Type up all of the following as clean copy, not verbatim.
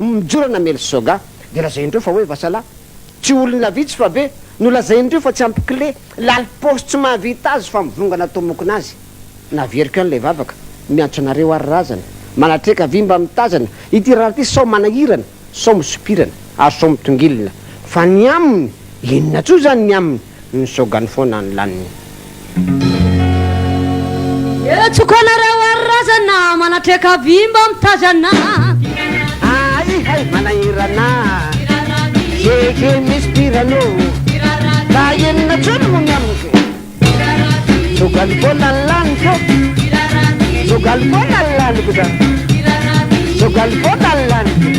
mijorana mely soga de lazaindreo fa hoe vasalahy tsy olona vitsy fa be no lazaindreo fa tsy ampikle lali posy tsy mahavita azy fa mivongana tomokona azy naveriko an'lay vavaka miantso anareo ary razana manatreka vimba mitazana ity raha ty sao manahirana sao misopirana ary sao mitongilina fa ny aminy inona tso zany ny aminy ny sogany foana ny laniny etsoko anareo ary razana manatreka vimba mitazana hay manahirana keke mispirano la enina tsono mo ny amiko sogaly foana ny laniko sogaly foana ny laniko da sogaly foana ny laniko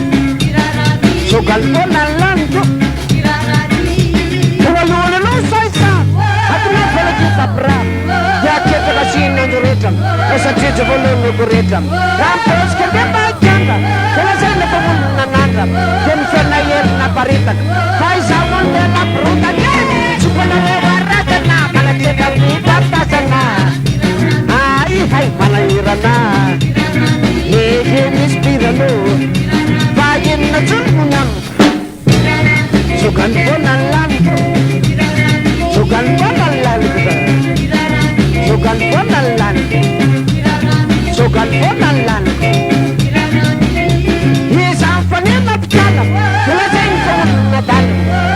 sogaly foana ny laniko oalohanalo saisa atinafalakitapra de aketaka sinandro rehetrany osatrejy voalohanyko rehetrany rampesika nde maikanga kelazayna famononanandra de mifena herina paritaka fa izaho mandena brotany tsokonareo aratana manatreka mitaptasana hay manahirana eke mispirano fa enina tsono mony amiko sogaly foana ny laniko sogaly foana ny laniko da sogaly foana ny laniko sogaly foana ny laniko iza fanena pitala kelazayny famononadala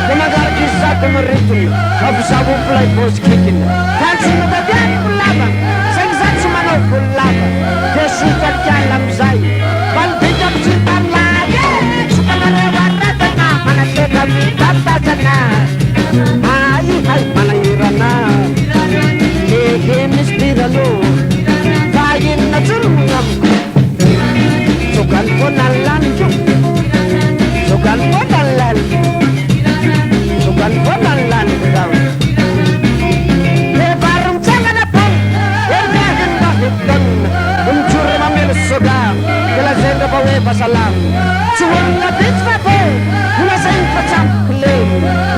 de magaraky izy zato maritona abizavo mpilay bosikikina tantsina tadianiko lava saingy za tsy manao vololava de sotakiala amizay valibitako tsy tanlay sokanareo aratana manatreka mitaptasana hay manahirana eke mispirano fa inona tsono mony amiko sogaly foana ny laniko sogaly foana ny laniko sogaly foana ny laniko zao vary mitsangana pony erviaginy mbavitonina mijory mamelo soga kelazayndra fa hoe fasalamy tsy olona bitsy fa be olazayny fa tsy ampikle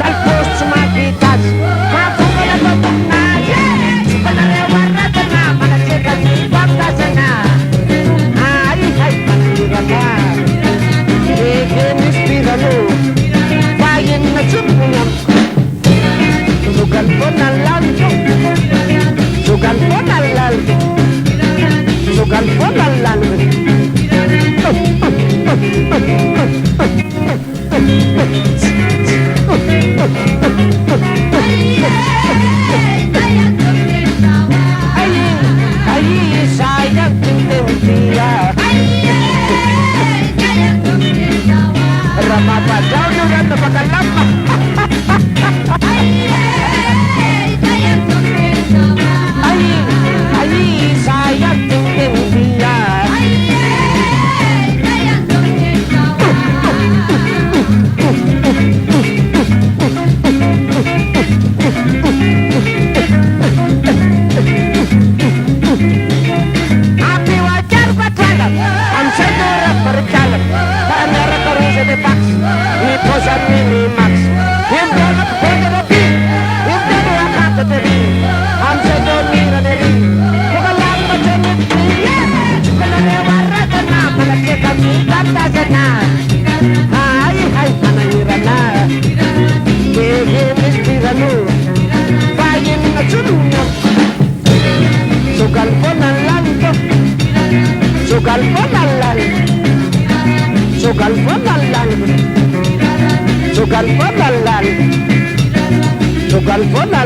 lalposy tsy mahavita azy mavongana totonazy sokanareo aratana manatreka mitaptasana hay manahirana eke mispirano fa enina tsono mony amiko sogaly foana ny laniko sogaly foana ny laniko sogaly foana ny laniko Ramapadao na pakalama ay sayang tingting dia api wajar padalam amsadora berjalan kamera terus depak ini posan minimax yang dapat bergerak yang dapat kata tadi amsadora dari bukanlah macam ini bukanlah waratana melakukan kata sana hay manahirana keke mispirano bayin na tsununya sogal foana ny laniko sogal foana ny laniko sogal foana ny laniko sogal foana ny laniko sogal foana